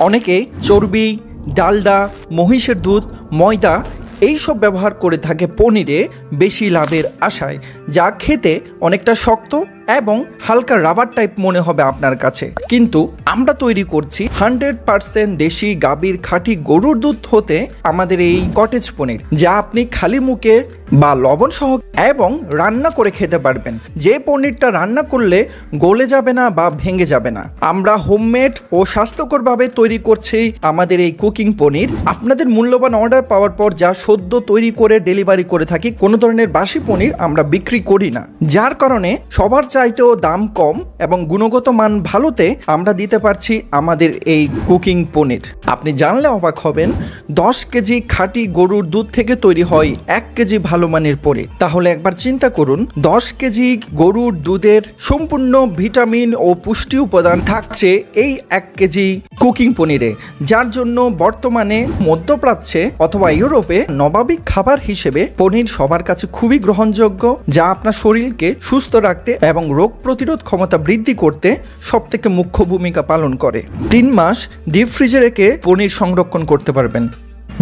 অনেকে চর্বি, ডালডা, মহিষের দুধ, ময়দা এইসব ব্যবহার করে থাকে পনিরে বেশি লাভের আশায়, যা খেতে অনেকটা শক্ত এবং হালকা রাবার টাইপ মনে হবে আপনার কাছে। কিন্তু আমরা তৈরি করছি 100% দেশি গাভীর খাঁটি গরুর দুধ হতে আমাদের এই কটেজ পনির, যা আপনি খালি মুখে বা লবণ সহ এবং রান্না করে খেতে পারবেন। যে পনিরটা রান্না করলে গলে যাবে না বা ভেঙে যাবে না। আমরা হোমমেড ও স্বাস্থ্যকরভাবে তৈরি করছি আমাদের এই কুকিং পনির। আপনাদের মূল্যবান অর্ডার পাওয়ার পর যা সদ্য তৈরি করে ডেলিভারি করে থাকি, কোনো ধরনের বাসি পনির আমরা বিক্রি করি না, যার কারণে সবার চাইতেও দাম কম এবং গুণগত মান ভালোতে আমরা দিতে পারছি আমাদের এই কুকিং পনির। আপনি জানলে অবাক হবেন, 10 কেজি খাঁটি গরুর দুধ থেকে তৈরি হয় 1 কেজি ভালো মানের পনির। তাহলে একবার চিন্তা করুন, 10 কেজি গরুর দুধের সম্পূর্ণ ভিটামিন ও পুষ্টি উপাদান থাকছে এই 1 কেজি কুকিং পনিরে, যার জন্য বর্তমানে মধ্যপ্রাচ্যে অথবা ইউরোপে নবাবিক খাবার হিসেবে পনির সবার কাছে খুবই গ্রহণযোগ্য, যা আপনার শরীরকে সুস্থ রাখতে এবং রোগ প্রতিরোধ ক্ষমতা বৃদ্ধি করতে সবথেকে মুখ্য ভূমিকা পালন করে। 3 মাস ডিপ ফ্রিজে রেখে পনির সংরক্ষণ করতে পারবেন।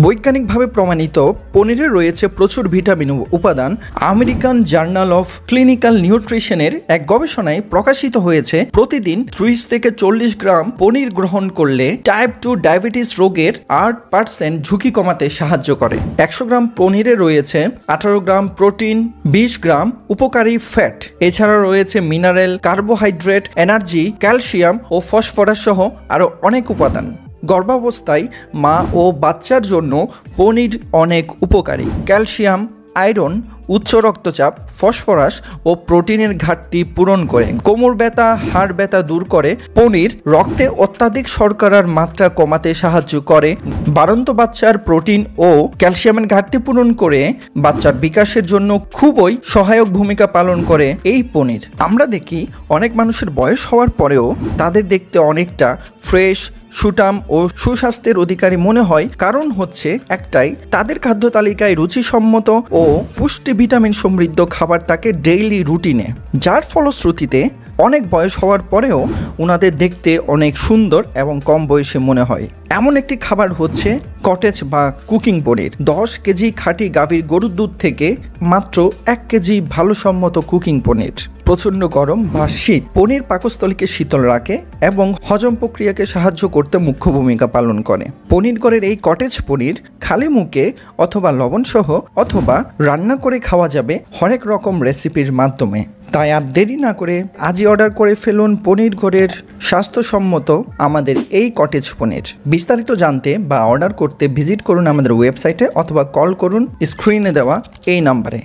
বৈজ্ঞানিকভাবে প্রমাণিত পনিরে রয়েছে প্রচুর ভিটামিন উপাদান। আমেরিকান জার্নাল অফ ক্লিনিক্যাল নিউট্রিশনের এক গবেষণায় প্রকাশিত হয়েছে, প্রতিদিন 30 থেকে 40 গ্রাম পনির গ্রহণ করলে টাইপ 2 ডায়াবেটিস রোগের 8% ঝুঁকি কমাতে সাহায্য করে। 100 গ্রাম পনিরে রয়েছে 18 গ্রাম প্রোটিন, 20 গ্রাম উপকারী ফ্যাট। এছাড়া রয়েছে মিনারেল, কার্বোহাইড্রেট, এনার্জি, ক্যালসিয়াম ও ফসফরাস সহ আরও অনেক উপাদান। গর্ভাবস্থায় মা ও বাচ্চার জন্য পনির অনেক উপকারী। ক্যালসিয়াম, আয়রন, উচ্চ রক্তচাপ, ফসফরাস ও প্রোটিনের ঘাটতি পূরণ করে। কোমর ব্যথা, হাড় ব্যথা দূর করে। পনির রক্তে অত্যাধিক শর্করার মাত্রা কমাতে সাহায্য করে। বাড়ন্ত বাচ্চার প্রোটিন ও ক্যালসিয়ামের ঘাটতি পূরণ করে বাচ্চার বিকাশের জন্য খুবই সহায়ক ভূমিকা পালন করে এই পনির। আমরা দেখি অনেক মানুষের বয়স হওয়ার পরেও তাদের দেখতে অনেকটা ফ্রেশ, সুঠাম ও সুস্বাস্থ্যের অধিকারী মনে হয়। কারণ হচ্ছে একটাই, তাদের খাদ্য তালিকায় রুচিসম্মত ও পুষ্টি ভিটামিন সমৃদ্ধ খাবার থাকে ডেইলি রুটিনে, যার ফলশ্রুতিতে অনেক বয়স হওয়ার পরেও ওনাদের দেখতে অনেক সুন্দর এবং কম বয়সে মনে হয়। এমন একটি খাবার হচ্ছে কটেজ বা কুকিং পনির। 10 কেজি খাঁটি গাভীর গরুর দুধ থেকে মাত্র 1 কেজি ভালো সম্মত কুকিং পনির। প্রচণ্ড গরম বা শীত পনির পাকস্থলীকে শীতল রাখে এবং হজম প্রক্রিয়াকে সাহায্য করতে মুখ্য ভূমিকা পালন করে। পনির ঘরের এই কটেজ পনির খালি মুখে অথবা লবণ সহ অথবা রান্না করে খাওয়া যাবে হরেক রকম রেসিপির মাধ্যমে। তাই আর দেরি না করে আজই অর্ডার করে ফেলুন পনির ঘরের স্বাস্থ্যসম্মত আমাদের এই কটেজ পনির। বিস্তারিত জানতে বা অর্ডার করতে ভিজিট করুন আমাদের ওয়েবসাইটে অথবা কল করুন স্ক্রিনে দেওয়া এই নাম্বারে।